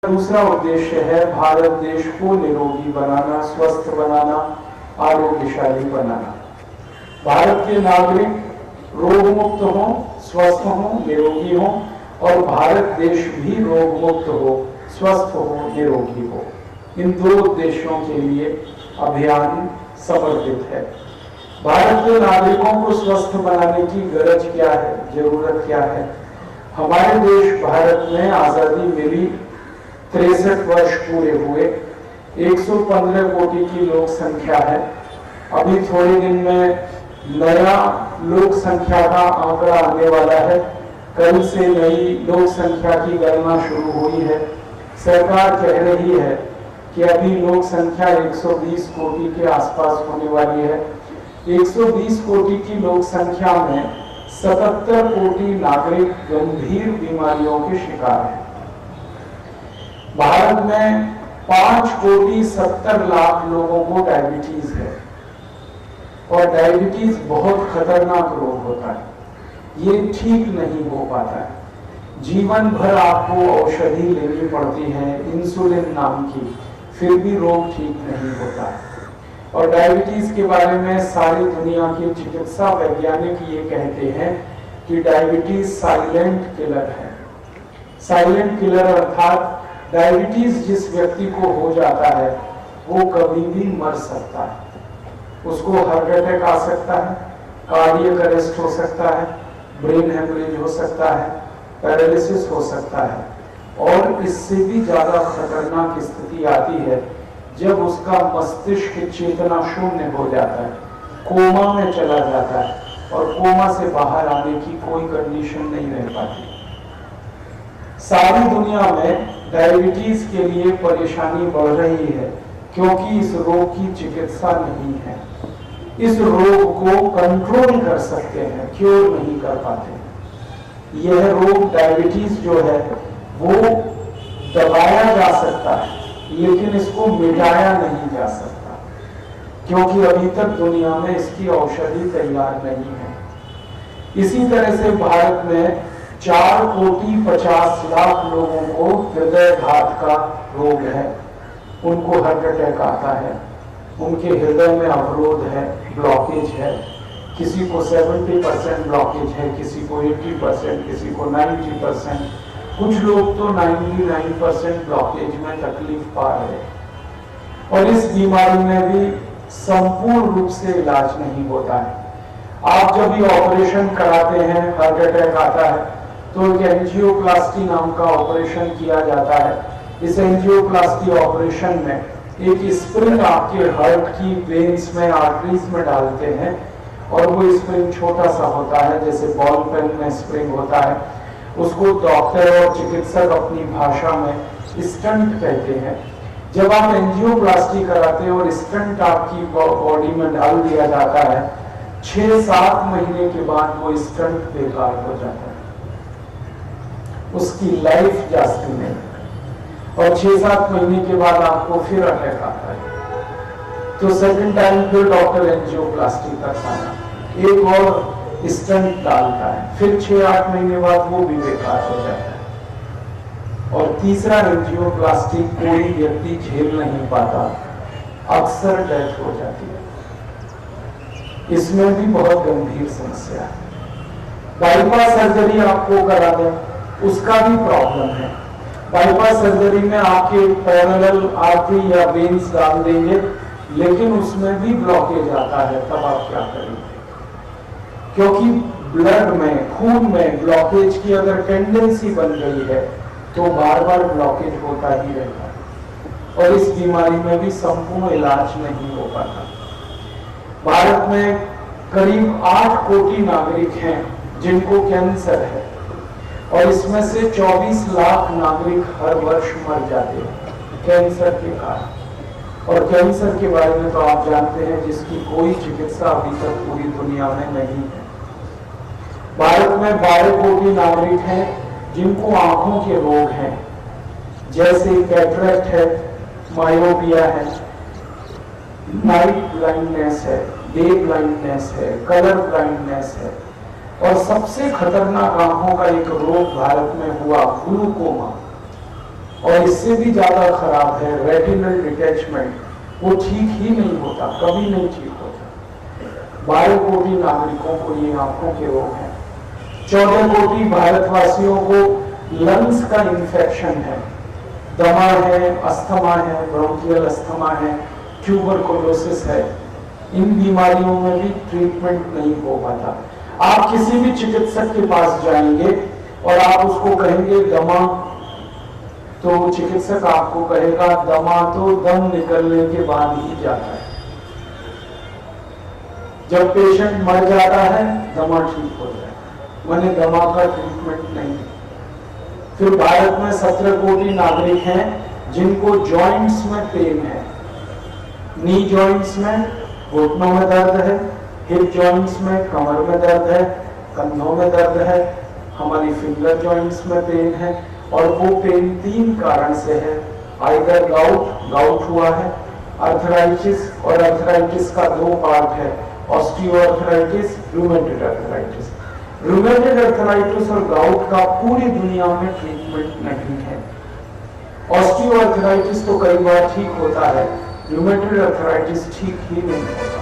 दूसरा उद्देश्य है भारत देश को निरोगी बनाना, स्वस्थ बनाना, आरोग्यशाली बनाना। भारत के नागरिक रोग मुक्त हो, स्वस्थ हो, निरोगी हो और भारत देश भी रोग मुक्त हो, स्वस्थ हो, निरोगी हो। इन दो उद्देश्यों के लिए अभियान समर्पित है। भारत के नागरिकों को स्वस्थ बनाने की गरज क्या है, जरूरत क्या है? हमारे देश भारत में आजादी मिली 63 वर्ष पूरे हुए, 115 कोटि की लोक संख्या है। अभी थोड़े दिन में नया लोक संख्या का आंकड़ा आने वाला है। कल से नई लोक संख्या की गणना शुरू हुई है। सरकार कह रही है कि अभी लोक संख्या 120 कोटि के आसपास होने वाली है। 120 कोटि की लोक संख्या में 77 कोटि नागरिक गंभीर बीमारियों के शिकार हैं। भारत में 5 कोटि 70 लाख लोगों को डायबिटीज है और डायबिटीज बहुत खतरनाक रोग होता है। ये ठीक नहीं हो पाता है। जीवन भर आपको औषधि लेनी पड़ती है, इंसुलिन नाम की, फिर भी रोग ठीक नहीं होता है। और डायबिटीज के बारे में सारी दुनिया के चिकित्सा वैज्ञानिक ये कहते हैं कि डायबिटीज साइलेंट किलर है। साइलेंट किलर अर्थात डायबिटीज जिस व्यक्ति को हो जाता है वो कभी भी मर सकता है। उसको हार्ट अटैक आ सकता है, कार्डियक अरेस्ट हो सकता है, ब्रेन हेमरेज हो सकता है, पैरालिसिस हो सकता है और इससे भी ज्यादा खतरनाक स्थिति आती है जब उसका मस्तिष्क चेतना शून्य हो जाता है, कोमा में चला जाता है और कोमा से बाहर आने की कोई कंडीशन नहीं रह पाती। सारी दुनिया में डायबिटीज के लिए परेशानी बढ़ रही है क्योंकि इस रोग की चिकित्सा नहीं है। इस रोग को कंट्रोल कर सकते हैं, क्योर नहीं कर पाते। यह रोग डायबिटीज जो है वो दबाया जा सकता है लेकिन इसको मिटाया नहीं जा सकता क्योंकि अभी तक दुनिया में इसकी औषधि तैयार नहीं है। इसी तरह से भारत में 4 कोटि 50 लाख लोगों को हृदयघात का रोग है। उनको हार्ट अटैक आता है, उनके हृदय में अवरोध है, ब्लॉकेज है। किसी को 70% ब्लॉकेज है, किसी को 80%, किसी को 90%, कुछ लोग तो 99% ब्लॉकेज में तकलीफ पा रहे हैं। और इस बीमारी में भी संपूर्ण रूप से इलाज नहीं होता है। आप जब भी ऑपरेशन कराते हैं, हार्ट अटैक आता है तो एक एंजियोप्लास्टी नाम का ऑपरेशन किया जाता है। इस एंजियोप्लास्टी ऑपरेशन में एक स्प्रिंग आपके हार्ट की वेन्स में, आर्टरीज में डालते हैं और वो स्प्रिंग छोटा सा होता है, जैसे बॉल पेन में स्प्रिंग होता है। उसको डॉक्टर और चिकित्सक अपनी भाषा में स्टंट कहते हैं। जब आप एंजियोप्लास्टी कराते हैं और स्टंट आपकी बॉडी में डाल दिया जाता है, 6-7 महीने के बाद वो स्टंट बेकार हो जाता है, उसकी लाइफ जाती नहीं। और 6-7 महीने के बाद आपको फिर अटैक आता है तो सेकंड टाइम फिर डॉक्टर एंजियोप्लास्टी करता है, एक और स्टंट डालता है, फिर 6-8 महीने बाद वो भी बेकार हो जाता है और तीसरा एंजियोप्लास्टी कोई व्यक्ति झेल नहीं पाता, अक्सर डेथ हो जाती है। इसमें भी बहुत गंभीर समस्या है। बाईपास सर्जरी आपको करा दें, उसका भी प्रॉब्लम है। बाईपास सर्जरी में आपके पैरेलल आर्टरी या वेन्स डाल देंगे लेकिन उसमें भी ब्लॉकेज आता है, तब आप क्या करेंगे? क्योंकि ब्लड में, खून में ब्लॉकेज की अगर टेंडेंसी बन गई है तो बार बार ब्लॉकेज होता ही रहता है और इस बीमारी में भी संपूर्ण इलाज नहीं हो पाता। भारत में करीब 8 कोटि नागरिक हैं जिनको कैंसर है और इसमें से 24 लाख नागरिक हर वर्ष मर जाते हैं कैंसर के कारण। और कैंसर के बारे में तो आप जानते हैं जिसकी कोई चिकित्सा अभी तक पूरी दुनिया में नहीं है। भारत में 12 कोटि नागरिक हैं जिनको आंखों के रोग हैं, जैसे कैटरेक्ट है, मायोपिया है, नाइट ब्लाइंडनेस है, डे ब्लाइंडनेस है, कलर ब्लाइंडनेस है और सबसे खतरनाक आंखों का एक रोग भारत में हुआ ग्लूकोमा। और इससे भी ज्यादा खराब है रेटिनल डिटैचमेंट, वो ठीक ही नहीं होता, कभी नहीं ठीक होता। 12 कोटि नागरिकों को ये आंखों के रोग हैं। 14 कोटि भारतवासियों को लंग्स का इंफेक्शन है, दमा है, अस्थमा है, ब्रोंकियल अस्थमा है, ट्यूबरकुलोसिस है। इन बीमारियों में भी ट्रीटमेंट नहीं हो पाता। आप किसी भी चिकित्सक के पास जाएंगे और आप उसको कहेंगे दमा, तो चिकित्सक आपको कहेगा दमा तो दम निकलने के बाद ही जाता है। जब पेशेंट मर जाता है दमा ठीक हो जाए, मैंने दमा का ट्रीटमेंट नहीं। फिर भारत में 17 कोटि नागरिक हैं जिनको जॉइंट्स में पेन है, नी जॉइंट्स में, घुटनों में दर्द है, हिप जॉइंट्स में, कमर में दर्द है, कंधों में दर्द है, हमारी फिंगर जॉइंट्स में पेन है। और वो पेन 3 कारण से है। आइदर गाउट हुआ है, अर्थराइटिस, और अर्थराइटिस का 2 पार्ट है, osteoarthritis, rheumatoid arthritis. Rheumatoid arthritis और गाउट का पूरी दुनिया में ट्रीटमेंट नहीं है। ऑस्टियोआर्थराइटिस तो कई बार ठीक होता है, रूमेटॉइड अर्थराइटिस ठीक ही नहीं होता।